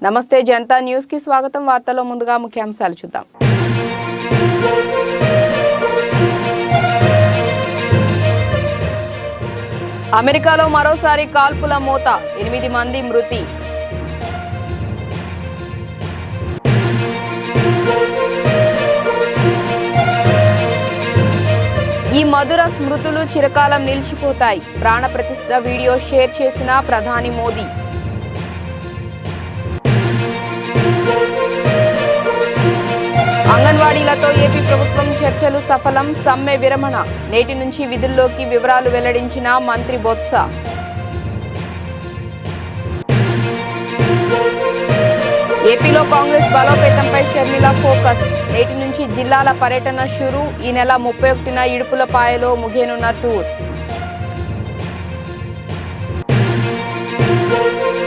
నమస్తే జనతా న్యూస్ కి స్వాగతం. వార్తల్లో ముందుగా ముఖ్యాంశాలు చూద్దాం. అమెరికాలో మరోసారి కాల్పుల మోత, 8 మంది మృతి. ఈ మధుర స్మృతులు చిరకాలం నిలిచిపోతాయి. ప్రాణ ప్రతిష్ఠ వీడియో షేర్ చేసిన ప్రధాని మోదీ. అంగన్వాడీలతో ఏపీ ప్రభుత్వం చర్చలు సఫలం, సమ్మె విరమణ. నేటి నుంచి విధుల్లోకి వివరాలు వెల్లడించిన మంత్రి బొత్స. ఏపీలో కాంగ్రెస్ బలోపేతంపై షర్మిల ఫోకస్. నేటి నుంచి జిల్లాల పర్యటన షురు. ఈ నెల 31న ఇడుపులపాయలో ముగియనున్న టూర్.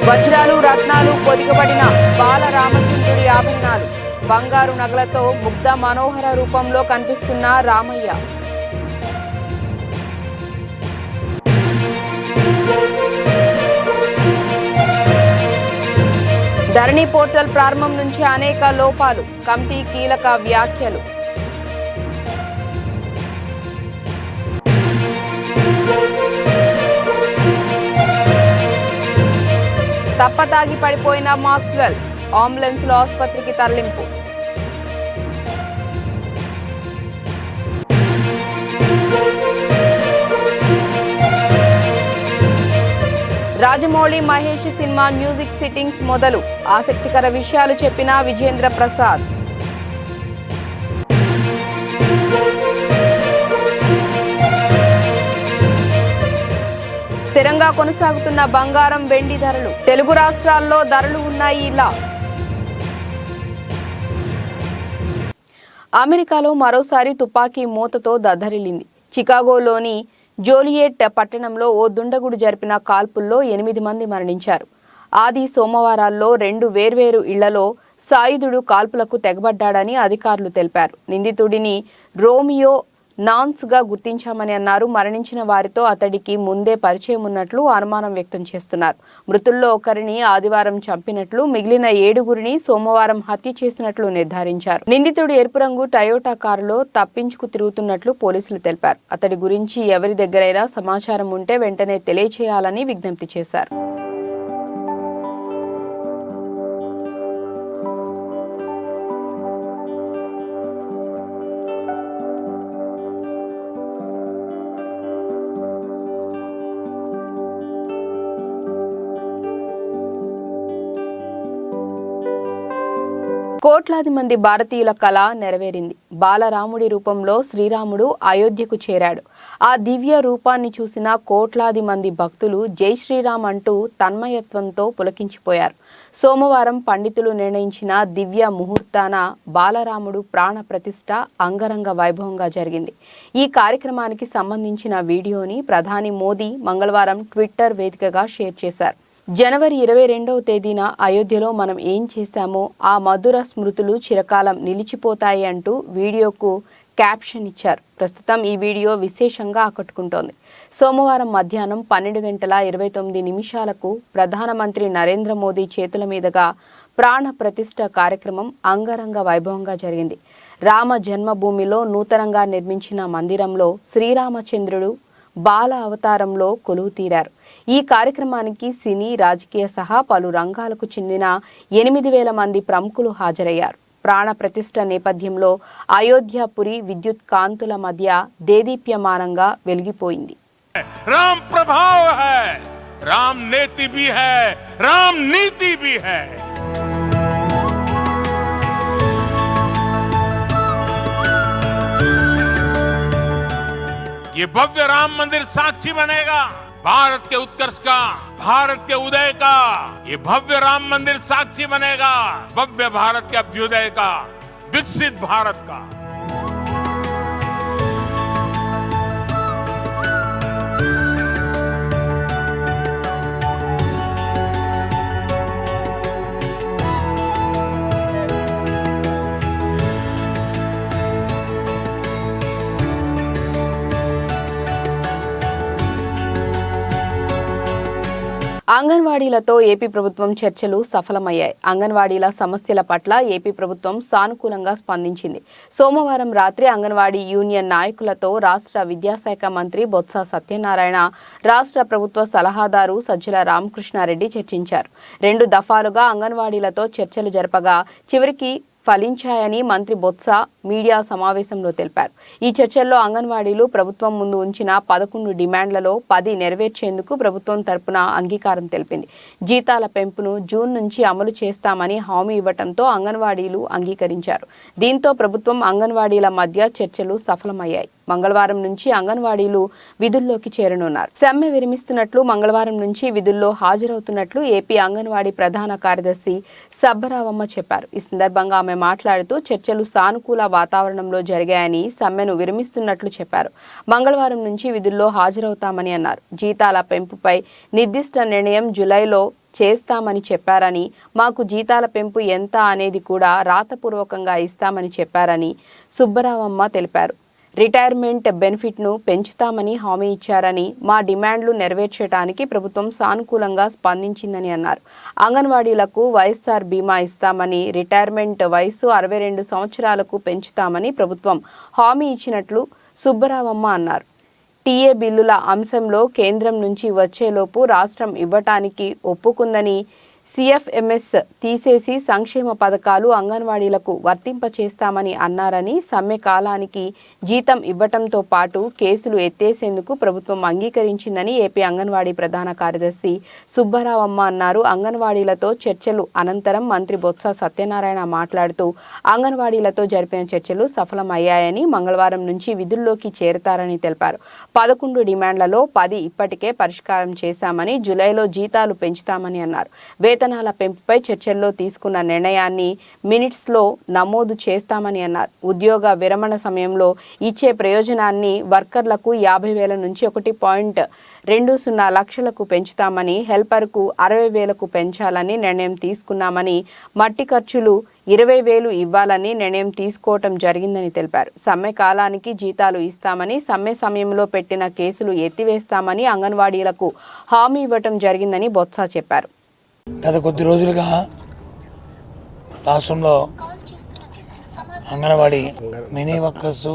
వజ్రాలు రత్నాలు పొదిగబడిన బాలరామచంద్రుడి ఆభరణాలు, బంగారు నగలతో ముగ్ధ మనోహర రూపంలో కనిపిస్తున్న రామయ్య. ధరణి పోర్టల్ ప్రారంభం నుంచి అనేక లోపాలు, కమిటీ కీలక వ్యాఖ్యలు. తప్పతాగి పడిపోయిన మాక్స్వెల్, అంబులెన్స్ లో ఆసుపత్రికి తరలింపు. Rajamouli Mahesh cinema music sittings మొదలు. ఆసక్తికర విషయాలు చెప్పిన విజేంద్ర ప్రసాద్. స్థిరంగా కొనసాగుతున్న బంగారం వెండి ధరలు. తెలుగు రాష్ట్రాల్లో ధరలు ఉన్నాయి ఇలా. అమెరికాలో మరోసారి తుపాకీ మూతతో దద్దరిల్లింది. చికాగోలోని జోలియట్ పట్టణంలో ఓ దుండగుడు జరిపిన కాల్పుల్లో 8 మంది మరణించారు. ఆది సోమవారాల్లో 2 వేర్వేరు ఇళ్లలో సాయుధుడు కాల్పులకు తెగబడ్డాడని అధికారులు తెలిపారు. నిందితుడిని రోమియో నాన్స్ గా గుర్తించామని అన్నారు. మరణించిన వారితో అతడికి ముందే పరిచయం ఉన్నట్లు అనుమానం వ్యక్తం చేస్తున్నారు. మృతుల్లో ఒకరిని ఆదివారం చంపినట్లు, మిగిలిన 7గురిని సోమవారం హత్య చేసినట్లు నిర్ధారించారు. నిందితుడు ఎరుపు రంగు టయోటా కారులో తప్పించుకు తిరుగుతున్నట్లు పోలీసులు తెలిపారు. అతడి గురించి ఎవరి దగ్గరైనా సమాచారం ఉంటే వెంటనే తెలియచేయాలని విజ్ఞప్తి చేశారు. కోట్లాది మంది భారతీయుల కళ నెరవేరింది. బాలరాముడి రూపంలో శ్రీరాముడు అయోధ్యకు చేరాడు. ఆ దివ్య రూపాన్ని చూసిన కోట్లాది మంది భక్తులు జై శ్రీరామ్ అంటూ తన్మయత్వంతో పులకించిపోయారు. సోమవారం పండితులు నిర్ణయించిన దివ్య ముహూర్తాన బాలరాముడు ప్రాణ ప్రతిష్ఠ అంగరంగ వైభవంగా జరిగింది. ఈ కార్యక్రమానికి సంబంధించిన వీడియోని ప్రధాని మోదీ మంగళవారం ట్విట్టర్ వేదికగా షేర్ చేశారు. జనవరి 22వ తేదీన అయోధ్యలో మనం ఏం చేశామో ఆ మధుర స్మృతులు చిరకాలం నిలిచిపోతాయి అంటూ వీడియోకు క్యాప్షన్ ఇచ్చారు. ప్రస్తుతం ఈ వీడియో విశేషంగా ఆకట్టుకుంటోంది. సోమవారం మధ్యాహ్నం 12:29 ప్రధానమంత్రి నరేంద్ర మోదీ చేతుల మీదుగా ప్రాణ ప్రతిష్ఠ కార్యక్రమం అంగరంగ వైభవంగా జరిగింది. రామ జన్మభూమిలో నూతనంగా నిర్మించిన మందిరంలో శ్రీరామచంద్రుడు బాల అవతారంలో కొలువు తీరారు. ఈ కార్యక్రమానికి సినీ, రాజకీయ సహా పలు రంగాలకు చెందిన 8,000 మంది ప్రముఖులు హాజరయ్యారు. ప్రాణ ప్రతిష్ఠ నేపథ్యంలో అయోధ్యపురి విద్యుత్ కాంతుల మధ్య దేదీప్యమానంగా వెలిగిపోయింది. రామ్ ప్రభావ హై, రామ్ నేతి భీ హై, రామ్ నీతి భీ హై. ये भव्य राम मंदिर साक्षी बनेगा भारत के उत्कर्ष का, भारत के उदय का. ये भव्य राम मंदिर साक्षी बनेगा भव्य भारत के अभ्युदय का, विकसित भारत का. అంగన్వాడీలతో ఏపీ ప్రభుత్వం చర్చలు సఫలమయ్యాయి. అంగన్వాడీల సమస్యల పట్ల ఏపీ ప్రభుత్వం సానుకూలంగా స్పందించింది. సోమవారం రాత్రి అంగన్వాడీ యూనియన్ నాయకులతో రాష్ట్ర విద్యాశాఖ మంత్రి బొత్స సత్యనారాయణ, రాష్ట్ర ప్రభుత్వ సలహాదారు సజ్జల రామకృష్ణారెడ్డి చర్చించారు. 2 దఫాలుగా అంగన్వాడీలతో చర్చలు జరపగా చివరికి ఫలించాయని మంత్రి బొత్స మీడియా సమావేశంలో తెలిపారు. ఈ చర్చల్లో అంగన్వాడీలు ప్రభుత్వం ముందు ఉంచిన 11 డిమాండ్లలో 10 నెరవేర్చేందుకు ప్రభుత్వం తరపున అంగీకారం తెలిపింది. జీతాల పెంపును జూన్ నుంచి అమలు చేస్తామని హామీ ఇవ్వడంతో అంగన్వాడీలు అంగీకరించారు. దీంతో ప్రభుత్వం అంగన్వాడీల మధ్య చర్చలు సఫలమయ్యాయి. మంగళవారం నుంచి అంగన్వాడీలు విధుల్లోకి చేరనున్నారు. సమ్మె విరమిస్తున్నట్లు, మంగళవారం నుంచి విధుల్లో హాజరవుతున్నట్లు ఏపీ అంగన్వాడీ ప్రధాన కార్యదర్శి సబ్బరావమ్మ చెప్పారు. ఈ సందర్భంగా ఆమె మాట్లాడుతూ చర్చలు సానుకూల వాతావరణంలో జరిగాయని, సమ్మెను విరమిస్తున్నట్లు చెప్పారు. మంగళవారం నుంచి విధుల్లో హాజరవుతామని అన్నారు. జీతాల పెంపుపై నిర్దిష్ట నిర్ణయం జూలైలో చేస్తామని చెప్పారని, మాకు జీతాల పెంపు ఎంత అనేది కూడా రాతపూర్వకంగా ఇస్తామని చెప్పారని సుబ్బరావమ్మ తెలిపారు. రిటైర్మెంట్ బెనిఫిట్ను పెంచుతామని హామీ ఇచ్చారని, మా డిమాండ్లు నెరవేర్చడానికి ప్రభుత్వం సానుకూలంగా స్పందించిందని అన్నారు. అంగన్వాడీలకు వైఎస్ఆర్ బీమా ఇస్తామని, రిటైర్మెంట్ వయసు 62 సంవత్సరాలకు పెంచుతామని ప్రభుత్వం హామీ ఇచ్చినట్లు సుబ్బరావమ్మ అన్నారు. టీఏ బిల్లుల అంశంలో కేంద్రం నుంచి వచ్చేలోపు రాష్ట్రం ఇవ్వటానికి ఒప్పుకుందని, సిఎఫ్ఎంఎస్ తీసేసి సంక్షేమ పథకాలు అంగన్వాడీలకు వర్తింపచేస్తామని అన్నారని, సమ్మె కాలానికి జీతం ఇవ్వటంతో పాటు కేసులు ఎత్తేసేందుకు ప్రభుత్వం అంగీకరించిందని ఏపీ అంగన్వాడీ ప్రధాన కార్యదర్శి సుబ్బరావమ్మ అన్నారు. అంగన్వాడీలతో చర్చలు అనంతరం మంత్రి బొత్స సత్యనారాయణ మాట్లాడుతూ అంగన్వాడీలతో జరిపిన చర్చలు సఫలమయ్యాయని, మంగళవారం నుంచి విధుల్లోకి చేరతారని తెలిపారు. 11 డిమాండ్లలో 10 ఇప్పటికే పరిష్కారం చేశామని, జూలైలో జీతాలు పెంచుతామని అన్నారు. వేతనాల పెంపుపై చర్చల్లో తీసుకున్న నిర్ణయాన్ని మినిట్స్లో నమోదు చేస్తామని అన్నారు. ఉద్యోగ విరమణ సమయంలో ఇచ్చే ప్రయోజనాన్ని వర్కర్లకు 50,000 నుంచి 1.20 లక్షలకు పెంచుతామని, హెల్పర్కు 60,000కు పెంచాలని నిర్ణయం తీసుకున్నామని, మట్టి ఖర్చులు 20,000 ఇవ్వాలని నిర్ణయం తీసుకోవటం జరిగిందని తెలిపారు. సమ్మె కాలానికి జీతాలు ఇస్తామని, సమ్మె సమయంలో పెట్టిన కేసులు ఎత్తివేస్తామని అంగన్వాడీలకు హామీ ఇవ్వటం జరిగిందని బొత్స చెప్పారు. గత కొద్ది రోజులుగా రాష్ట్రంలో అంగన్వాడీ మినీ వర్కర్సు,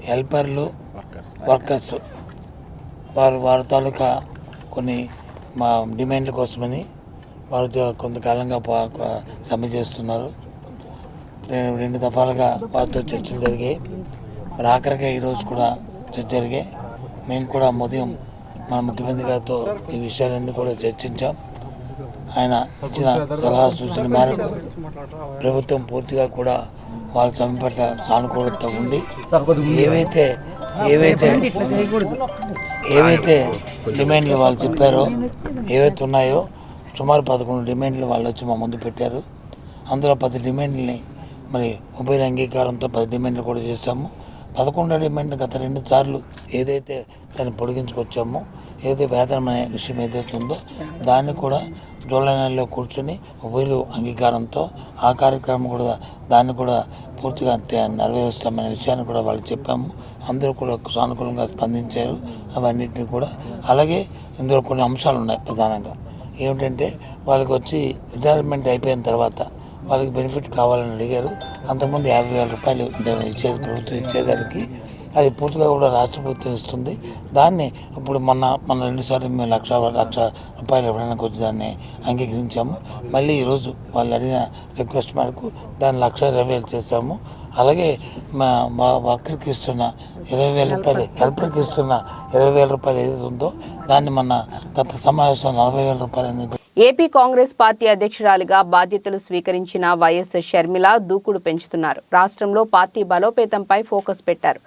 హెల్పర్లు, వర్కర్స్ వారి తాలూకా కొన్ని మా డిమాండ్ల కోసమని వారు కొంతకాలంగా సమ్మె చేస్తున్నారు. 2 దఫాలుగా వారితో చర్చలు జరిగాయి. మరి ఆఖరిగా ఈరోజు కూడా చర్చ జరిగాయి. మేము కూడా ఉదయం మన ముఖ్యమంత్రి గారితో ఈ విషయాలన్నీ కూడా చర్చించాం. ఆయన ఇచ్చిన సలహా సూచన మేరకు ప్రభుత్వం పూర్తిగా కూడా వాళ్ళ సమ్మె పట్ల సానుకూలత ఉండి ఏవైతే డిమాండ్లు వాళ్ళు చెప్పారో, ఏవైతే ఉన్నాయో సుమారు 11 డిమాండ్లు వాళ్ళు వచ్చి మా ముందు పెట్టారు. అందులో 10 డిమాండ్లని మరి ఉభయ అంగీకారంతో 10 డిమాండ్లు కూడా చేశాము. 11 డిమాండ్ గత 2 సార్లు ఏదైతే దాన్ని పొడిగించుకొచ్చామో, ఏదైతే వేతనం అనే విషయం ఏదైతే ఉందో దాన్ని కూడా జూలై నెలలో కూర్చొని ఉభయలు అంగీకారంతో ఆ కార్యక్రమం కూడా దాన్ని కూడా పూర్తిగా నెరవేరుస్తామనే విషయాన్ని కూడా వాళ్ళు చెప్పాము. అందరూ కూడా సానుకూలంగా స్పందించారు అవన్నిటిని కూడా. అలాగే ఇందులో కొన్ని అంశాలు ఉన్నాయి. ప్రధానంగా ఏమిటంటే వాళ్ళకి వచ్చి రిటైర్మెంట్ అయిపోయిన తర్వాత వాళ్ళకి బెనిఫిట్ కావాలని అడిగారు. అంతకుముందు 50,000 రూపాయలు ఇచ్చేది ప్రభుత్వం ఇచ్చేదానికి, అది పూర్తిగా కూడా రాష్ట్ర ప్రభుత్వం ఇస్తుంది. దాన్ని ఇప్పుడు మొన్న 2 సార్లు మేము 1,00,000 రూపాయలు ఇవ్వడానికి వచ్చి దాన్ని అంగీకరించాము. మళ్ళీ ఈరోజు వాళ్ళు అడిగిన రిక్వెస్ట్ మేరకు దాన్ని 1,20,000 చేశాము. అలాగే మా వర్కర్కి ఇస్తున్న 20,000 రూపాయలు, హెల్పర్కి ఇస్తున్న 20,000 రూపాయలు ఏదైతే ఉందో దాన్ని మొన్న గత సమావేశంలో 40,000 రూపాయలు అనేది. ఏపీ కాంగ్రెస్ పార్టీ అధ్యక్షురాలిగా బాధ్యతలు స్వీకరించిన వైఎస్ షర్మిల దూకుడు పెంచుతున్నారు. రాష్ట్రంలో పార్టీ బలోపేతంపై ఫోకస్ పెట్టారు.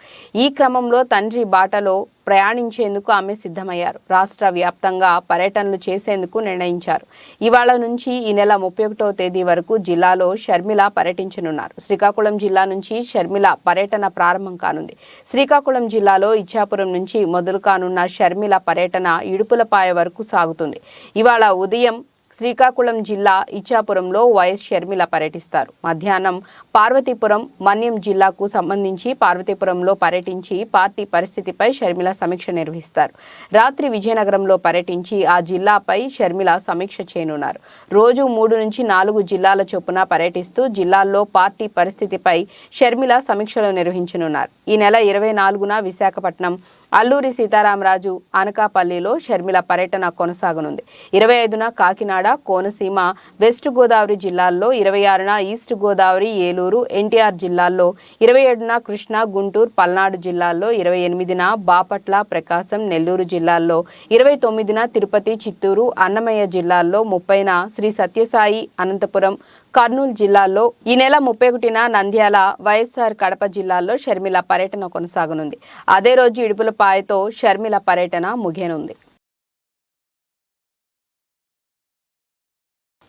ఈ క్రమంలో తండ్రి బాటలో ప్రయాణించేందుకు ఆమె సిద్ధమయ్యారు. రాష్ట్ర వ్యాప్తంగా పర్యటనలు చేసేందుకు నిర్ణయించారు. ఇవాళ నుంచి ఈ నెల 31వ తేదీ వరకు జిల్లాలో షర్మిల పర్యటించనున్నారు. శ్రీకాకుళం జిల్లా నుంచి షర్మిల పర్యటన ప్రారంభం కానుంది. శ్రీకాకుళం జిల్లాలో ఇచ్చాపురం నుంచి మొదలు కానున్న షర్మిల పర్యటన ఇడుపులపాయ వరకు సాగుతుంది. ఇవాళ ఉదయం శ్రీకాకుళం జిల్లా ఇచ్చాపురంలో వైఎస్ షర్మిల పర్యటిస్తారు. మధ్యాహ్నం పార్వతీపురం, మన్యం జిల్లాకు సంబంధించి పార్వతీపురంలో పర్యటించి పార్టీ పరిస్థితిపై షర్మిల సమీక్ష నిర్వహిస్తారు. రాత్రి విజయనగరంలో పర్యటించి ఆ జిల్లాపై షర్మిల సమీక్ష చేయనున్నారు. రోజు 3 నుంచి 4 జిల్లాల చొప్పున పర్యటిస్తూ జిల్లాల్లో పార్టీ పరిస్థితిపై షర్మిల సమీక్షలు నిర్వహించనున్నారు. ఈ నెల 24న విశాఖపట్నం, అల్లూరి సీతారామరాజు, అనకాపల్లిలో షర్మిల పర్యటన కొనసాగనుంది. 25న కాకినాడ, కోనసీమ, వెస్ట్ గోదావరి జిల్లాల్లో, 26న ఈస్ట్ గోదావరి, ఏలూరు, ఎన్టీఆర్ జిల్లాల్లో, 27న కృష్ణా, గుంటూరు, పల్నాడు జిల్లాల్లో, 28న బాపట్ల, ప్రకాశం, నెల్లూరు జిల్లాల్లో, 29న తిరుపతి, చిత్తూరు, అన్నమయ్య జిల్లాల్లో, 30న శ్రీ సత్యసాయి, అనంతపురం, కర్నూలు జిల్లాల్లో, ఈ నెల 31న నంద్యాల, వైఎస్ఆర్ కడప జిల్లాల్లో షర్మిల పర్యటన కొనసాగనుంది. అదే రోజు ఇడుపులపాయతో షర్మిల పర్యటన ముగియనుంది.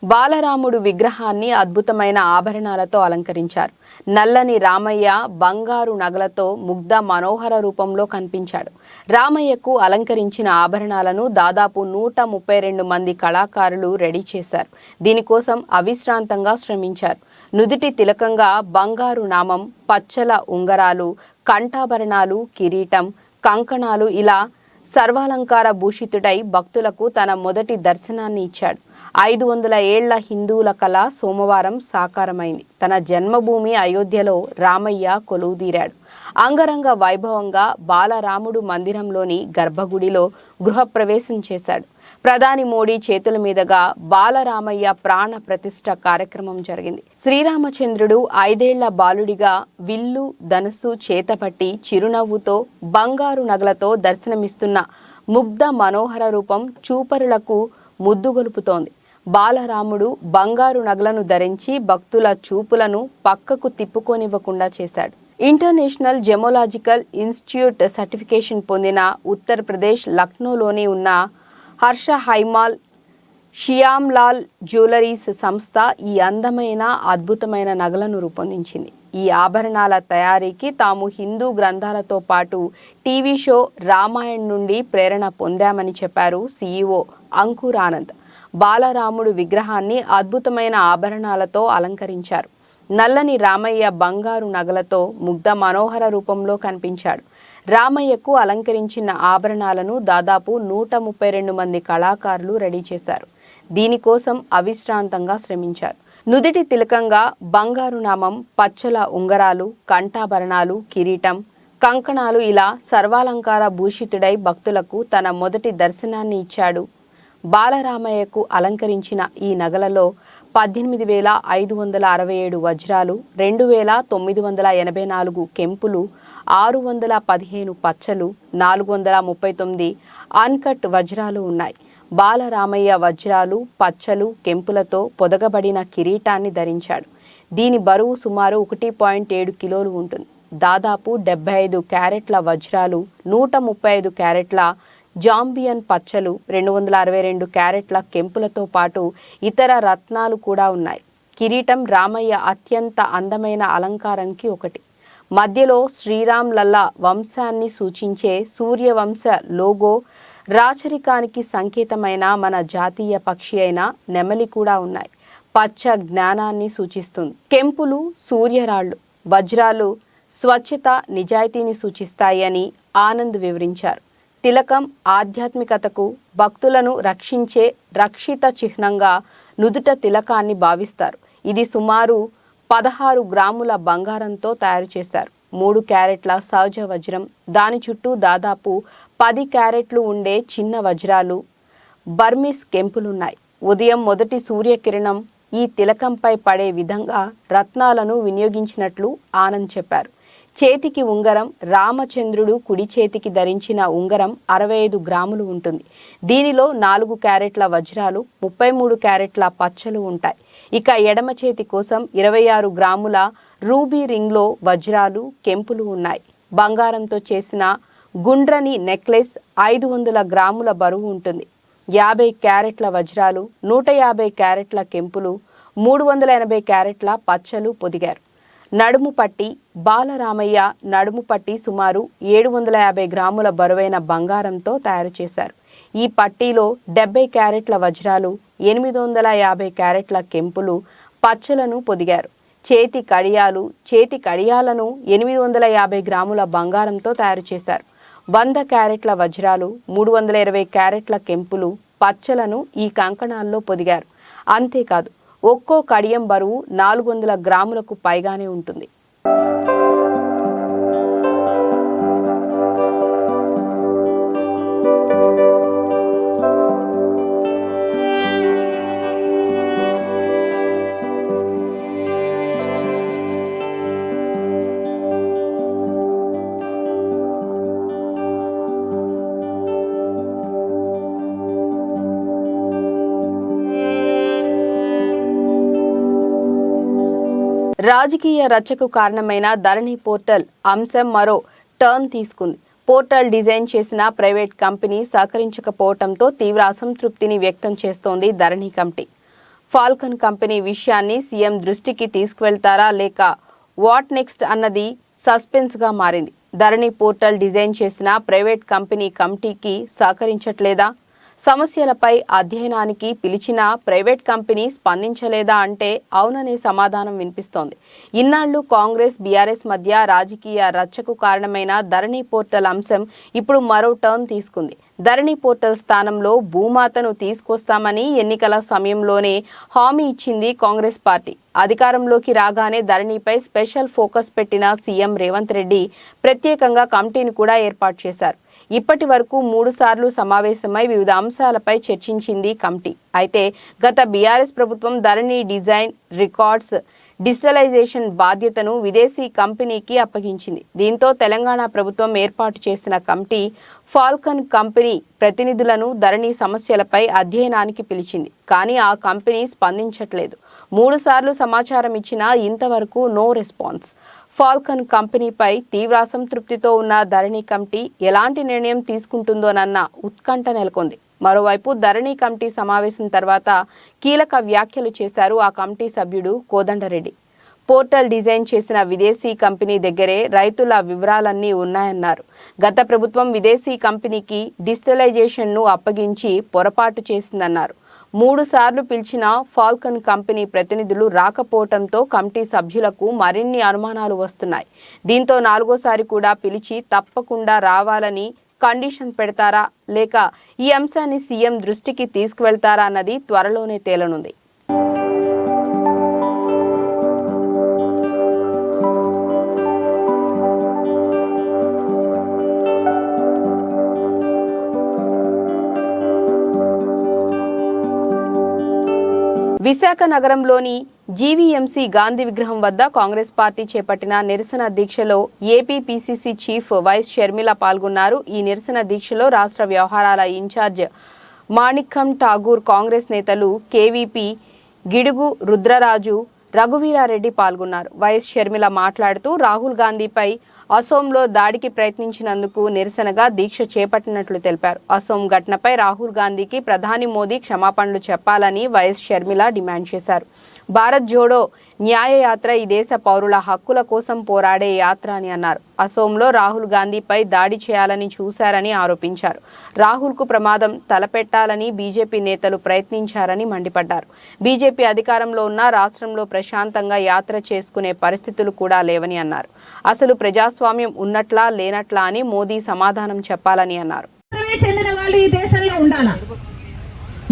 బాలరాముడు విగ్రహాన్ని అద్భుతమైన ఆభరణాలతో అలంకరించారు. నల్లని రామయ్య బంగారు నగలతో ముగ్ధ మనోహర రూపంలో కనిపించాడు. రామయ్యకు అలంకరించిన ఆభరణాలను దాదాపు 132 మంది కళాకారులు రెడీ చేశారు. దీనికోసం అవిశ్రాంతంగా శ్రమించారు. నుదిటి తిలకంగా బంగారు నామం, పచ్చల ఉంగరాలు, కంఠాభరణాలు, కిరీటం, కంకణాలు ఇలా సర్వాలంకార భూషితుడై భక్తులకు తన మొదటి దర్శనాన్ని ఇచ్చాడు. 500 ఏళ్ల హిందువుల కళ సోమవారం సాకారమైంది. తన జన్మభూమి అయోధ్యలో రామయ్య కొలువుదీరాడు. అంగరంగ వైభవంగా బాలరాముడు మందిరంలోని గర్భగుడిలో గృహప్రవేశం చేశాడు. ప్రధాని మోడీ చేతుల మీదుగా బాలరామయ్య ప్రాణ ప్రతిష్ఠ కార్యక్రమం జరిగింది. శ్రీరామచంద్రుడు 5 ఏళ్ల బాలుడిగా విల్లు, ధనుస్సు చేతపట్టి చిరునవ్వుతో బంగారు నగలతో దర్శనమిస్తున్న ముగ్ధ మనోహర రూపం చూపరులకు ముద్దుగొలుపుతోంది. బాలరాముడు బంగారు నగలను ధరించి భక్తుల చూపులను పక్కకు తిప్పుకోనివ్వకుండా చేశాడు. ఇంటర్నేషనల్ జెమోలాజికల్ ఇన్స్టిట్యూట్ సర్టిఫికేషన్ పొందిన ఉత్తరప్రదేశ్ లక్నోలోని ఉన్న హర్ష హైమాల్ షియామ్లాల్ జ్యువెలరీస్ సంస్థ ఈ అందమైన అద్భుతమైన నగలను రూపొందించింది. ఈ ఆభరణాల తయారీకి తాము హిందూ గ్రంథాలతో పాటు టీవీ షో రామాయణ్ నుండి ప్రేరణ పొందామని చెప్పారు సీఈఓ అంకుర్ ఆనంద్. బాలరాముడు విగ్రహాన్ని అద్భుతమైన ఆభరణాలతో అలంకరించారు. నల్లని రామయ్య బంగారు నగలతో ముగ్ధ మనోహర రూపంలో కనిపించాడు. రామయ్యకు అలంకరించిన ఆభరణాలను దాదాపు 132 మంది కళాకారులు రెడీ చేశారు. దీనికోసం అవిశ్రాంతంగా శ్రమించారు. నుదిటి తిలకంగా బంగారు నామం, పచ్చల ఉంగరాలు, కంఠాభరణాలు, కిరీటం, కంకణాలు ఇలా సర్వాలంకార భూషితుడై భక్తులకు తన మొదటి దర్శనాన్ని ఇచ్చాడు. బాలరామయ్యకు అలంకరించిన ఈ నగలలో 18,567 వజ్రాలు, 2,984 కెంపులు, 615 పచ్చలు, 439 అన్కట్ వజ్రాలు ఉన్నాయి. బాలరామయ్య వజ్రాలు, పచ్చలు, కెంపులతో పొదగబడిన కిరీటాన్ని ధరించాడు. దీని బరువు సుమారు 1.7 కిలోలు ఉంటుంది. దాదాపు 75 క్యారెట్ల వజ్రాలు, 135 క్యారెట్ల జాంబియన్ పచ్చలు, 262 క్యారెట్ల కెంపులతో పాటు ఇతర రత్నాలు కూడా ఉన్నాయి. కిరీటం రామయ్య అత్యంత అందమైన అలంకారంకి ఒకటి. మధ్యలో శ్రీరామ్ లల్లా వంశాన్ని సూచించే సూర్యవంశ లోగో, రాచరికానికి సంకేతమైన మన జాతీయ పక్షి అయిన నెమలి కూడా ఉన్నాయి. పచ్చ జ్ఞానాన్ని సూచిస్తుంది. కెంపులు సూర్యరాళ్ళు, వజ్రాలు స్వచ్ఛత, నిజాయితీని సూచిస్తాయి అని ఆనంద్ వివరించారు. తిలకం ఆధ్యాత్మికతకు, భక్తులను రక్షించే రక్షిత చిహ్నంగా నుదుట తిలకాన్ని భావిస్తారు. ఇది సుమారు 16 గ్రాముల బంగారంతో తయారు చేశారు. 3 క్యారెట్ల సహజ వజ్రం, దాని చుట్టూ దాదాపు 10 క్యారెట్లు ఉండే చిన్న వజ్రాలు, బర్మిస్ కెంపులున్నాయి. ఉదయం మొదటి సూర్యకిరణం ఈ తిలకంపై పడే విధంగా రత్నాలను వినియోగించినట్లు ఆనంద్ చెప్పారు. చేతికి ఉంగరం, రామచంద్రుడు కుడి చేతికి ధరించిన ఉంగరం 65 గ్రాములు ఉంటుంది. దీనిలో 4 క్యారెట్ల వజ్రాలు, 33 క్యారెట్ల పచ్చలు ఉంటాయి. ఇక ఎడమ చేతి కోసం 26 గ్రాముల రూబీ రింగ్లో వజ్రాలు, కెంపులు ఉన్నాయి. బంగారంతో చేసిన గుండ్రని నెక్లెస్ 500 గ్రాముల బరువు ఉంటుంది. 50 క్యారెట్ల వజ్రాలు, 150 క్యారెట్ల కెంపులు, 380 క్యారెట్ల పచ్చలు పొదిగారు. నడుము పట్టి బాలరామయ్య నడుము పట్టి సుమారు 750 గ్రాముల బరువైన బంగారంతో తయారు చేశారు. ఈ పట్టీలో 70 క్యారెట్ల వజ్రాలు, 850 క్యారెట్ల కెంపులు, పచ్చలను పొదిగారు. చేతి కడియాలను 850 గ్రాముల బంగారంతో తయారు చేశారు. 100 క్యారెట్ల వజ్రాలు, 320 క్యారెట్ల కెంపులు, పచ్చలను ఈ కంకణాల్లో పొదిగారు. అంతేకాదు ఒక్కో కడియం బరువు 400 గ్రాములకు పైగానే ఉంటుంది. రాజకీయ రచ్చకు కారణమైన ధరణి పోర్టల్ అంశం మరో టర్న్ తీసుకుంది. పోర్టల్ డిజైన్ చేసిన ప్రైవేట్ కంపెనీ సహకరించకపోవడంతో తీవ్ర అసంతృప్తిని వ్యక్తం చేస్తోంది ధరణి కమిటీ. ఫాల్కన్ కంపెనీ విషయాన్ని సీఎం దృష్టికి తీసుకువెళ్తారా లేక వాట్ నెక్స్ట్ అన్నది సస్పెన్స్గా మారింది. ధరణి పోర్టల్ డిజైన్ చేసిన ప్రైవేట్ కంపెనీ కమిటీకి సహకరించట్లేదా? సమస్యలపై అధ్యయనానికి పిలిచిన ప్రైవేట్ కంపెనీ స్పందించలేదా అంటే అవుననే సమాధానం వినిపిస్తోంది. ఇన్నాళ్లు కాంగ్రెస్ బీఆర్ఎస్ మధ్య రాజకీయ రచ్చకు కారణమైన ధరణి పోర్టల్ అంశం ఇప్పుడు మరో టర్న్ తీసుకుంది. ధరణి పోర్టల్ స్థానంలో భూమాతను తీసుకొస్తామని ఎన్నికల సమయంలోనే హామీ ఇచ్చింది కాంగ్రెస్ పార్టీ. అధికారంలోకి రాగానే ధరణిపై స్పెషల్ ఫోకస్ పెట్టిన సీఎం రేవంత్ రెడ్డి ప్రత్యేకంగా కమిటీని కూడా ఏర్పాటు చేశారు. ఇప్పటి వరకు 3 సార్లు సమావేశమై వివిధ అంశాలపై చర్చించింది కమిటీ. అయితే గత బీఆర్ఎస్ ప్రభుత్వం ధరణి డిజైన్, రికార్డ్స్, డిజిటలైజేషన్ బాధ్యతను విదేశీ కంపెనీకి అప్పగించింది. దీంతో తెలంగాణ ప్రభుత్వం ఏర్పాటు చేసిన కమిటీ ఫాల్కన్ కంపెనీ ప్రతినిధులను ధరణి సమస్యలపై అధ్యయనానికి పిలిచింది. కానీ ఆ కంపెనీ స్పందించట్లేదు. 3 సార్లు సమాచారం ఇచ్చినా ఇంతవరకు నో రెస్పాన్స్. ఫాల్కన్ కంపెనీపై తీవ్ర అసంతృప్తితో ఉన్న ధరణి కమిటీ ఎలాంటి నిర్ణయం తీసుకుంటుందోనన్న ఉత్కంఠ నెలకొంది. మరోవైపు ధరణి కమిటీ సమావేశం తర్వాత కీలక వ్యాఖ్యలు చేశారు ఆ కమిటీ సభ్యుడు కోదండరెడ్డి. పోర్టల్ డిజైన్ చేసిన విదేశీ కంపెనీ దగ్గరే రైతుల వివరాలన్నీ ఉన్నాయన్నారు. గత ప్రభుత్వం విదేశీ కంపెనీకి డిజిటలైజేషన్ను అప్పగించి పొరపాటు చేసిందన్నారు. 3 సార్లు పిలిచిన ఫాల్కన్ కంపెనీ ప్రతినిధులు రాకపోవడంతో కమిటీ సభ్యులకు మరిన్ని అనుమానాలు వస్తున్నాయి. దీంతో 4వసారి కూడా పిలిచి తప్పకుండా రావాలని కండిషన్ పెడతారా లేక ఈ అంశాన్ని సీఎం దృష్టికి తీసుకువెళ్తారా అన్నది త్వరలోనే తేలనుంది. విశాఖ నగరంలోని జీవీఎంసీ గాంధీ విగ్రహం వద్ద కాంగ్రెస్ పార్టీ చేపట్టిన నిరసన దీక్షలో AP PCC chief YS Sharmila పాల్గొన్నారు. ఈ నిరసన దీక్షలో రాష్ట్ర వ్యవహారాల ఇన్ఛార్జ్ మాణిక్కం ఠాగూర్, కాంగ్రెస్ నేతలు కేవీపీ, గిడుగు రుద్రరాజు, రఘువీరారెడ్డి పాల్గొన్నారు. వైఎస్ షర్మిల మాట్లాడుతూ రాహుల్ గాంధీపై అసోంలో దాడికి ప్రయత్నించినందుకు నిరసనగా దీక్ష చేపట్టినట్లు తెలిపారు. అసోం ఘటనపై రాహుల్ గాంధీకి ప్రధాని మోదీ క్షమాపణలు చెప్పాలని వైఎస్ షర్మిల డిమాండ్ చేశారు. భారత్ జోడో న్యాయయాత్ర ఈ దేశ పౌరుల హక్కుల కోసం పోరాడే యాత్ర అని అన్నారు. అసోంలో రాహుల్ గాంధీపై దాడి చేయాలని చూశారని ఆరోపించారు. రాహుల్కు ప్రమాదం తలపెట్టాలని బీజేపీ నేతలు ప్రయత్నించారని మండిపడ్డారు. బీజేపీ అధికారంలో ఉన్న రాష్ట్రంలో ప్రశాంతంగా యాత్ర చేసుకునే పరిస్థితులు కూడా లేవని అన్నారు. అసలు ప్రజాస్వామ్యం ఉన్నట్లా లేనట్లా అని మోదీ సమాధానం చెప్పాలని అన్నారు.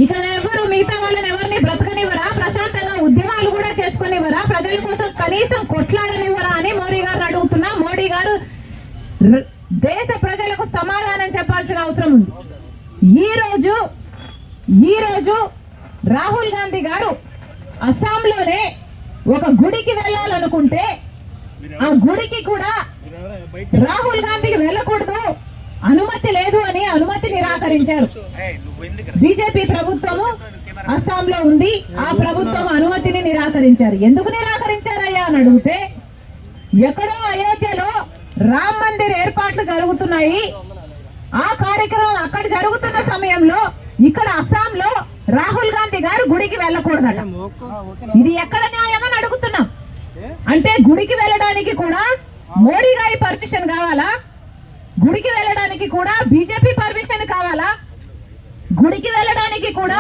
ఇక ఎవరు మిగతా వాళ్ళని ఎవరిని బ్రతకనివ్వరా, ప్రశాంతంగా ఉద్యమాలు కూడా చేసుకునివ్వరా, ప్రజల కోసం కనీసం కొట్లాడనివ్వరా అని మోడీ గారిని అడుగుతున్నా. మోడీ గారు దేశ ప్రజలకు సమాధానం చెప్పాల్సిన అవసరం ఉంది. ఈ రోజు రాహుల్ గాంధీ గారు అస్సాంలోనే ఒక గుడికి వెళ్ళాలనుకుంటే ఆ గుడికి కూడా రాహుల్ గాంధీకి వెళ్ళకూడదు, అనుమతి లేదు అని అనుమతి నిరాకరించారు. బీజేపీ ప్రభుత్వము అస్సాంలో ఉంది, ఆ ప్రభుత్వం అనుమతిని నిరాకరించారు. ఎందుకు నిరాకరించారయ్యా అని అడిగితే, ఎక్కడో అయోధ్యలో రామ్ మందిర్ ఏర్పాట్లు జరుగుతున్నాయి, ఆ కార్యక్రమం అక్కడ జరుగుతున్న సమయంలో ఇక్కడ అస్సాంలో రాహుల్ గాంధీ గారు గుడికి వెళ్ళకూడదట. ఇది ఎక్కడ న్యాయం అని అడుగుతున్నాం. అంటే గుడికి వెళ్ళడానికి కూడా మోడీ గారి పర్మిషన్ కావాలా? గుడికి వెళ్ళడానికి కూడా బీజేపీ పర్మిషన్ కావాలా? గుడికి వెళ్ళడానికి కూడా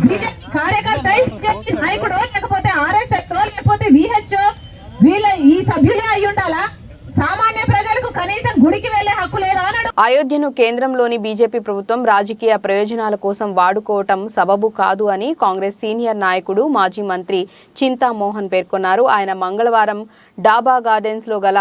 బీజేపీ కార్యకర్త, బీజేపీ నాయకుడు, లేకపోతే ఆర్ఎస్ఎస్ లేకపోతే విహెచ్ఓ వీళ్ళ ఈ సభ్యులే అయి ఉండాలా? సామాన్య ప్రజలకు కనీసం గుడికి వెళ్లే హక్కు లేదా అన్నాడు. అయోధ్యను కేంద్రంలోని బీజేపీ ప్రభుత్వం రాజకీయ ప్రయోజనాల కోసం వాడుకోవటం సబబు కాదు అని కాంగ్రెస్ సీనియర్ నాయకుడు మాజీ మంత్రి చింతామోహన్ పేర్కొన్నారు. ఆయన మంగళవారం డాబా గార్డెన్స్ లో గల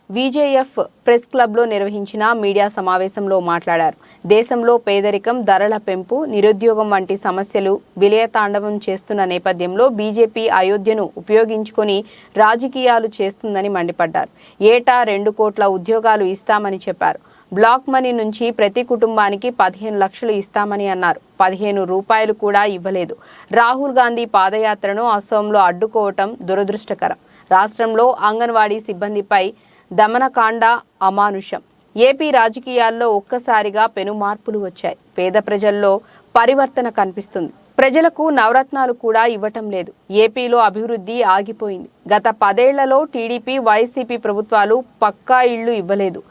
విజేఎఫ్ ప్రెస్ క్లబ్లో నిర్వహించిన మీడియా సమావేశంలో మాట్లాడారు. దేశంలో పేదరికం, ధరల పెంపు, నిరుద్యోగం వంటి సమస్యలు విలయతాండవం చేస్తున్న నేపథ్యంలో బీజేపీ అయోధ్యను ఉపయోగించుకొని రాజకీయాలు చేస్తుందని మండిపడ్డారు. ఏటా 2 కోట్ల ఉద్యోగాలు ఇస్తామని చెప్పారు. బ్లాక్ మనీ నుంచి ప్రతి కుటుంబానికి 15 లక్షలు ఇస్తామని అన్నారు. 15 రూపాయలు కూడా ఇవ్వలేదు. రాహుల్ గాంధీ పాదయాత్రను అసోంలో అడ్డుకోవటం దురదృష్టకరం. రాష్ట్రంలో అంగన్వాడీ సిబ్బందిపై దమనకాండ అమానుషం. ఏపీ రాజకీయాల్లో ఒక్కసారిగా పెను మార్పులు వచ్చాయి. పేద ప్రజల్లో పరివర్తన కనిపిస్తుంది. ప్రజలకు నవరత్నాలు కూడా ఇవ్వటం లేదు. ఏపీలో అభివృద్ధి ఆగిపోయింది. గత 10 ఏళ్లలో టీడీపీ, వైసీపీ ప్రభుత్వాలు పక్కా ఇళ్లు ఇవ్వలేదు.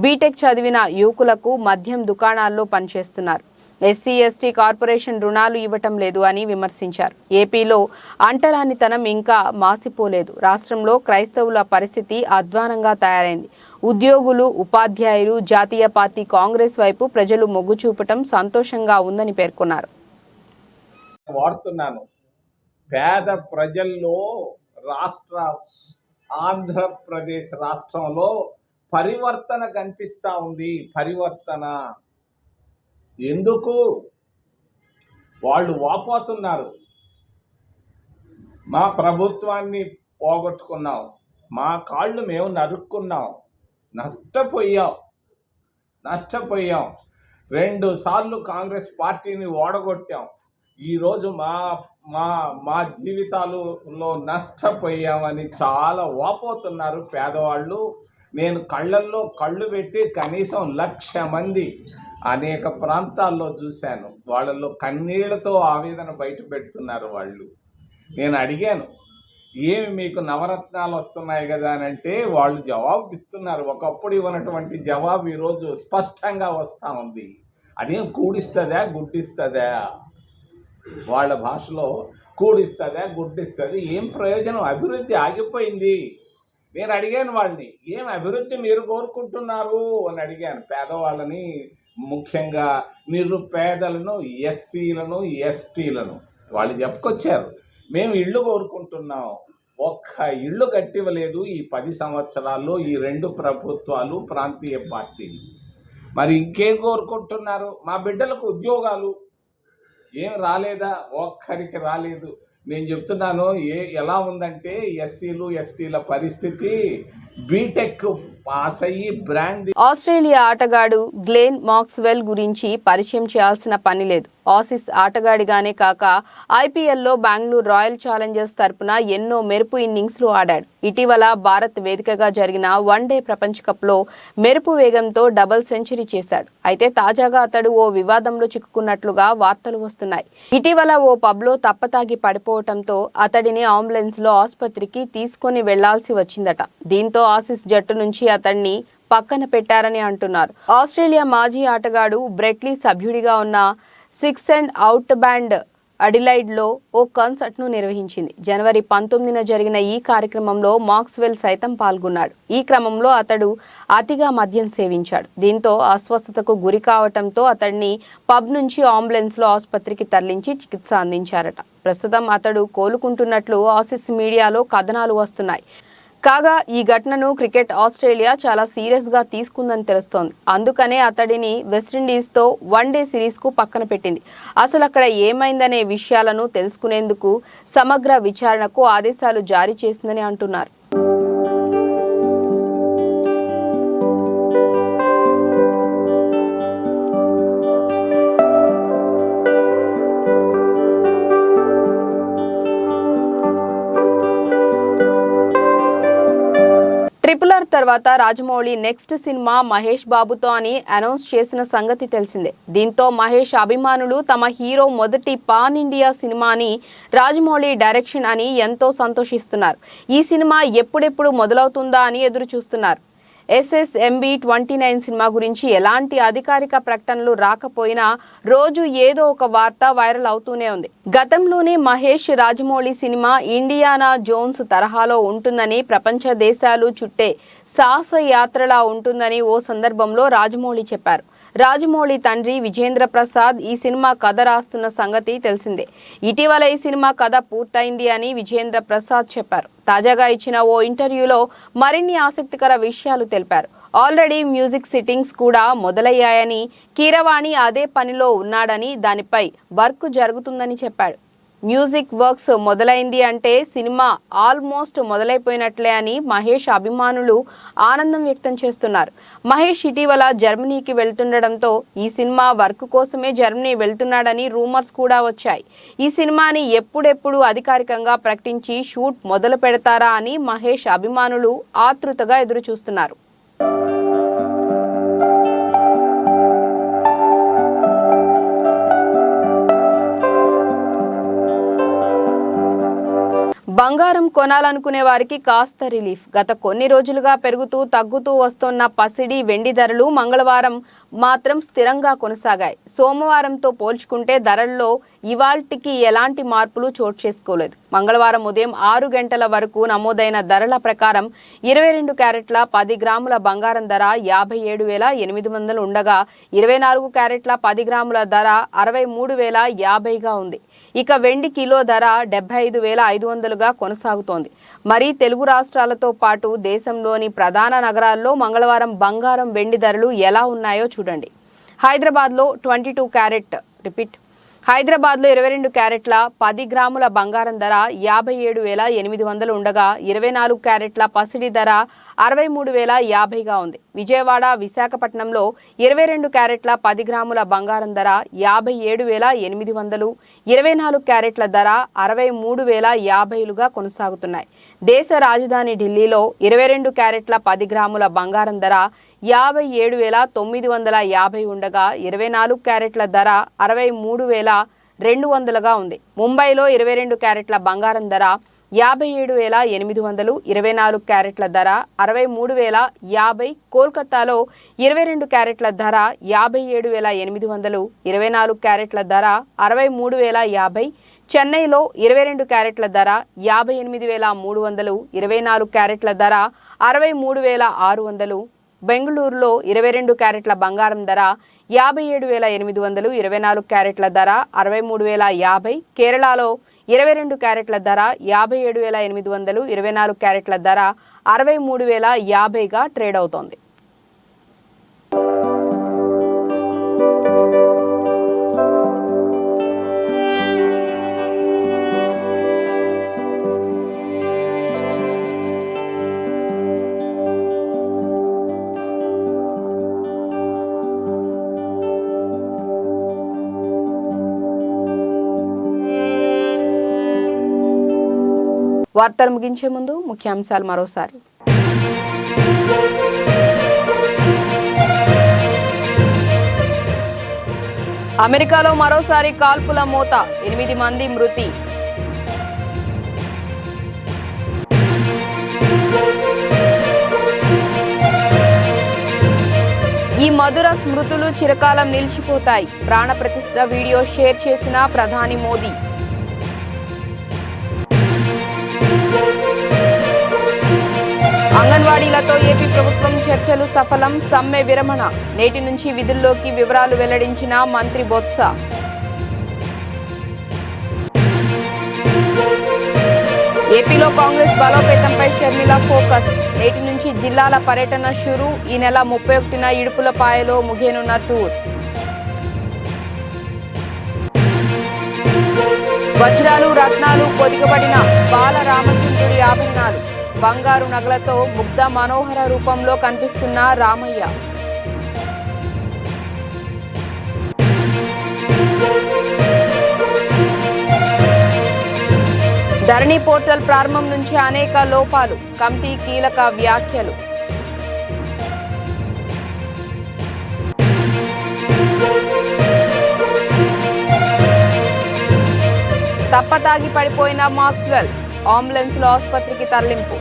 బీటెక్ చదివిన యువకులకు మద్యం దుకాణాల్లో పనిచేస్తున్నారు. ఎస్సీ ఎస్టీ కార్పొరేషన్ రుణాలు ఇవ్వటం లేదు అని విమర్శించారు. ఏపీలో అంటరానితనం ఇంకా మాసిపోలేదు. రాష్ట్రంలో క్రైస్తవుల పరిస్థితి అధ్వానంగా తయారైంది. ఉద్యోగులు, ఉపాధ్యాయులు, జాతీయ పార్టీ కాంగ్రెస్ వైపు ప్రజలు మొగ్గు చూపటం సంతోషంగా ఉందని పేర్కొన్నారు. వాడుతున్నాను పేద ప్రజల్లో ఆంధ్రప్రదేశ్ రాష్ట్రంలో పరివర్తన కనిపిస్తా ఉంది. పరివర్తన ఎందుకు? వాళ్ళు వాపోతున్నారు. మా ప్రభుత్వాన్ని పోగొట్టుకున్నాం, మా కాళ్ళు మేము నరుక్కున్నాం, నష్టపోయాం. 2 సార్లు కాంగ్రెస్ పార్టీని ఓడగొట్టాం. ఈరోజు మా మా మా జీవితాలలో నష్టపోయామని చాలా వాపోతున్నారు పేదవాళ్ళు. నేను కళ్ళల్లో కళ్ళు పెట్టి కనీసం 1,00,000 మంది అనేక ప్రాంతాల్లో చూశాను. వాళ్ళల్లో కన్నీళ్లతో ఆవేదన బయట పెడుతున్నారు వాళ్ళు. నేను అడిగాను, ఏమి మీకు నవరత్నాలు వస్తున్నాయి కదా అని అంటే వాళ్ళు జవాబు ఇస్తున్నారు. ఒకప్పుడు ఇవ్వనటువంటి జవాబు ఈరోజు స్పష్టంగా వస్తూ ఉంది. అదేం కూడిస్తుందా గుడ్డిస్తుందా? వాళ్ళ భాషలో కూడిస్తుందా గుడ్డిస్తుంది. ఏం ప్రయోజనం? అభివృద్ధి ఆగిపోయింది. నేను అడిగాను వాళ్ళని, ఏం అభివృద్ధి మీరు కోరుకుంటున్నారు అని అడిగాను. పేదవాళ్ళని, ముఖ్యంగా నిరుపేదలను, ఎస్సీలను, ఎస్టీలను. వాళ్ళు చెప్పుకొచ్చారు, మేము ఇళ్ళు కోరుకుంటున్నాం. ఒక్క ఇళ్ళు కట్టివ్వలేదు ఈ 10 సంవత్సరాల్లో ఈ 2 ప్రభుత్వాలు, ప్రాంతీయ పార్టీలు. మరి ఇంకేం కోరుకుంటున్నారు? మా బిడ్డలకు ఉద్యోగాలు ఏం రాలేదా? ఒక్కరికి రాలేదు. నేను చెప్తున్నాను ఎలా ఉందంటే ఎస్సీలు ఎస్టీల పరిస్థితి బీటెక్ పాస్ అయ్యి బ్రాండ్. ఆస్ట్రేలియా ఆటగాడు గ్లెన్ మాక్స్వెల్ గురించి పరిచయం చేయాల్సిన పని లేదు. ఆసీస్ ఆటగాడిగానే కాక ఐపీఎల్లో బెంగళూరు రాయల్ ఛాలెంజర్స్ తరపున ఎన్నో మెరుపు ఇన్నింగ్స్లు ఆడాడు. ఇటీవల భారత్ వేదికగా జరిగిన వన్డే ప్రపంచ కప్లో మెరుపు వేగంతో డబుల్ సెంచరీ చేశాడు. అయితే తాజాగా అతడు ఓ వివాదంలో చిక్కుకున్నట్లుగా వార్తలు వస్తున్నాయి. ఇటీవల ఓ పబ్లో తప్పతాగి పడిపోవడంతో అతడిని అంబులెన్స్లో ఆసుపత్రికి తీసుకొని వెళ్లాల్సి వచ్చిందట. దీంతో ఆసీస్ జట్టు నుంచి అతడిని పక్కన పెట్టారని అంటున్నారు. ఆస్ట్రేలియా మాజీ ఆటగాడు బ్రెట్లీ సభ్యుడిగా ఉన్న 6 అండ్ అవుట్ బ్యాండ్ అడిలైడ్లో ఓ కాన్సర్ట్ను నిర్వహించింది. జనవరి 19న జరిగిన ఈ కార్యక్రమంలో మాక్స్వెల్ సైతం పాల్గొన్నాడు. ఈ క్రమంలో అతడు అతిగా మద్యం సేవించాడు. దీంతో అస్వస్థతకు గురి కావడంతో అతడిని పబ్ నుంచి అంబులెన్స్లో ఆసుపత్రికి తరలించి చికిత్స అందించారట. ప్రస్తుతం అతడు కోలుకుంటున్నట్లు ఆసీస్ మీడియాలో కథనాలు వస్తున్నాయి. కాగా ఈ ఘటనను క్రికెట్ ఆస్ట్రేలియా చాలా సీరియస్గా తీసుకుందని తెలుస్తోంది. అందుకనే అతడిని వెస్టిండీస్తో వన్డే సిరీస్కు పక్కన పెట్టింది. అసలు అక్కడ ఏమైందనే విషయాలను తెలుసుకునేందుకు సమగ్ర విచారణకు ఆదేశాలు జారీ చేసిందని అంటున్నారు. RRR తర్వాత రాజమౌళి నెక్స్ట్ సినిమా మహేష్ బాబుతో అని అనౌన్స్ చేసిన సంగతి తెలిసిందే. దీంతో మహేష్ అభిమానులు తమ హీరో మొదటి పాన్ ఇండియా సినిమాని రాజమౌళి డైరెక్షన్ అని ఎంతో సంతోషిస్తున్నారు. ఈ సినిమా ఎప్పుడెప్పుడు మొదలవుతుందా అని ఎదురు చూస్తున్నారు. SSMB 29 సినిమా గురించి ఎలాంటి అధికారిక ప్రకటనలు రాకపోయినా రోజు ఏదో ఒక వార్త వైరల్ అవుతూనే ఉంది. గతంలోనే Mahesh Rajamouli cinema Indiana Jones తరహాలో ఉంటుందని, ప్రపంచ దేశాలు చుట్టే సాహస యాత్రలా ఉంటుందని ఓ సందర్భంలో రాజమౌళి చెప్పారు. రాజమౌళి తండ్రి విజేంద్ర ప్రసాద్ ఈ సినిమా కథ రాస్తున్న సంగతి తెలిసిందే. ఇటీవల ఈ సినిమా కథ పూర్తయింది అని విజేంద్ర ప్రసాద్ చెప్పారు. తాజాగా ఇచ్చిన ఓ ఇంటర్వ్యూలో మరిన్ని ఆసక్తికర విషయాలు తెలిపారు. ఆల్రెడీ మ్యూజిక్ సిట్టింగ్స్ కూడా మొదలయ్యాయని, కీరవాణి అదే పనిలో ఉన్నాడని, దానిపై వర్క్ జరుగుతుందని చెప్పాడు. మ్యూజిక్ వర్క్స్ మొదలైంది అంటే సినిమా ఆల్మోస్ట్ మొదలైపోయినట్లే అని మహేష్ అభిమానులు ఆనందం వ్యక్తం చేస్తున్నారు. మహేష్ ఇటీవల జర్మనీకి వెళ్తుండడంతో ఈ సినిమా వర్క్ కోసమే జర్మనీ వెళ్తున్నాడని రూమర్స్ కూడా వచ్చాయి. ఈ సినిమాని ఎప్పుడెప్పుడు అధికారికంగా ప్రకటించి షూట్ మొదలు పెడతారా అని మహేష్ అభిమానులు ఆతృతగా ఎదురు చూస్తున్నారు. బంగారం కొనాలనుకునే వారికి కాస్త రిలీఫ్. గత కొన్ని రోజులుగా పెరుగుతూ తగ్గుతూ వస్తున్న పసిడి, వెండి ధరలు మంగళవారం మాత్రం స్థిరంగా కొనసాగాయి. సోమవారంతో పోల్చుకుంటే ధరల్లో ఇవాల్టికి ఎలాంటి మార్పులు చోటు చేసుకోలేదు. మంగళవారం ఉదయం 6 గంటల వరకు నమోదైన ధరల ప్రకారం 22 క్యారెట్ల 10 గ్రాముల బంగారం ధర 57,800 ఉండగా 24 క్యారెట్ల 10 గ్రాముల ధర 63,050గా ఉంది. ఇక వెండి కిలో ధర 75,500గా కొనసాగుతోంది. మరి తెలుగు రాష్ట్రాలతో పాటు దేశంలోని ప్రధాన నగరాల్లో మంగళవారం బంగారం, వెండి ధరలు ఎలా ఉన్నాయో చూడండి. హైదరాబాద్లో 22 క్యారెట్ హైదరాబాద్లో 22 క్యారెట్ల 10 గ్రాముల బంగారం ధర 57,800 ఉండగా 24 క్యారెట్ల పసిడి ధర 63,050గా ఉంది. విజయవాడ, విశాఖపట్నంలో 22 క్యారెట్ల 10 గ్రాముల బంగారం ధర 57,800, 24 క్యారెట్ల ధర 63,050లుగా కొనసాగుతున్నాయి. దేశ రాజధాని ఢిల్లీలో 22 క్యారెట్ల 10 గ్రాముల బంగారం ధర 57,950 ఉండగా 24 క్యారెట్ల ధర 63,200గా ఉంది. ముంబైలో 22 క్యారెట్ల బంగారం ధర 57,800, 24 క్యారెట్ల ధర 63,050. కోల్కతాలో 22 క్యారెట్ల ధర 57,800, 24 క్యారెట్ల ధర 63,050. చెన్నైలో 22 క్యారెట్ల ధర 58,300, 24 క్యారెట్ల ధర 63,600. బెంగళూరులో 22 క్యారెట్ల బంగారం ధర 57,800, 24 క్యారెట్ల ధర 63,050. కేరళలో 22 క్యారెట్ల ధర 57,800, 24 క్యారెట్ల ధర 63,050గా ట్రేడ్ అవుతోంది. వార్తలు ముగించే ముందు ముఖ్యాంశాలు మరోసారి. అమెరికాలో మరోసారి కాల్పుల మోత, 8 మంది మృతి. ఈ మధుర స్మృతులు చిరకాలం నిలిచిపోతాయి. ప్రాణప్రతిష్ఠ వీడియో షేర్ చేసిన ప్రధాని మోదీ. అంగన్వాడీలతో ఏపీ ప్రభుత్వం చర్చలు సఫలం, సమ్మె విరమణ. నేటి నుంచి విధుల్లోకి వివరాలు వెల్లడించిన మంత్రి బొత్స. ఏపీలో కాంగ్రెస్ బలోపేతంపై షర్మిల ఫోకస్. నేటి నుంచి జిల్లాల పర్యటన షురు. ఈ నెల 31న ఇడుపులపాయలో ముగియనున్న టూర్. వజ్రాలు, రత్నాలు పొదిగబడిన బాలరామచంద్రుడి ఆభరణాలు. బంగారు నగలతో ముగ్ధ మనోహర రూపంలో కనిపిస్తున్న రామయ్య. ధరణి పోర్టల్ ప్రారంభం నుంచి అనేక లోపాలు, కమిటీ కీలక వ్యాఖ్యలు. తప్పతాగి పడిపోయిన మాక్స్వెల్, అంబులెన్స్ లో ఆసుపత్రికి తరలింపు.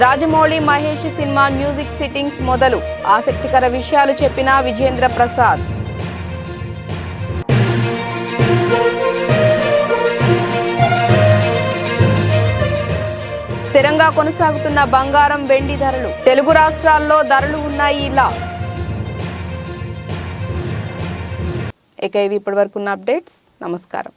Rajamouli Mahesh cinema music sittings మొదలు. ఆసక్తికర విషయాలు చెప్పిన విజేంద్ర ప్రసాద్. స్థిరంగా కొనసాగుతున్న బంగారం, వెండి ధరలు. తెలుగు రాష్ట్రాల్లో ధరలు ఉన్నాయి ఇలా. ఇక ఇవి ఇప్పటివరకున్న అప్డేట్స్. నమస్కారం.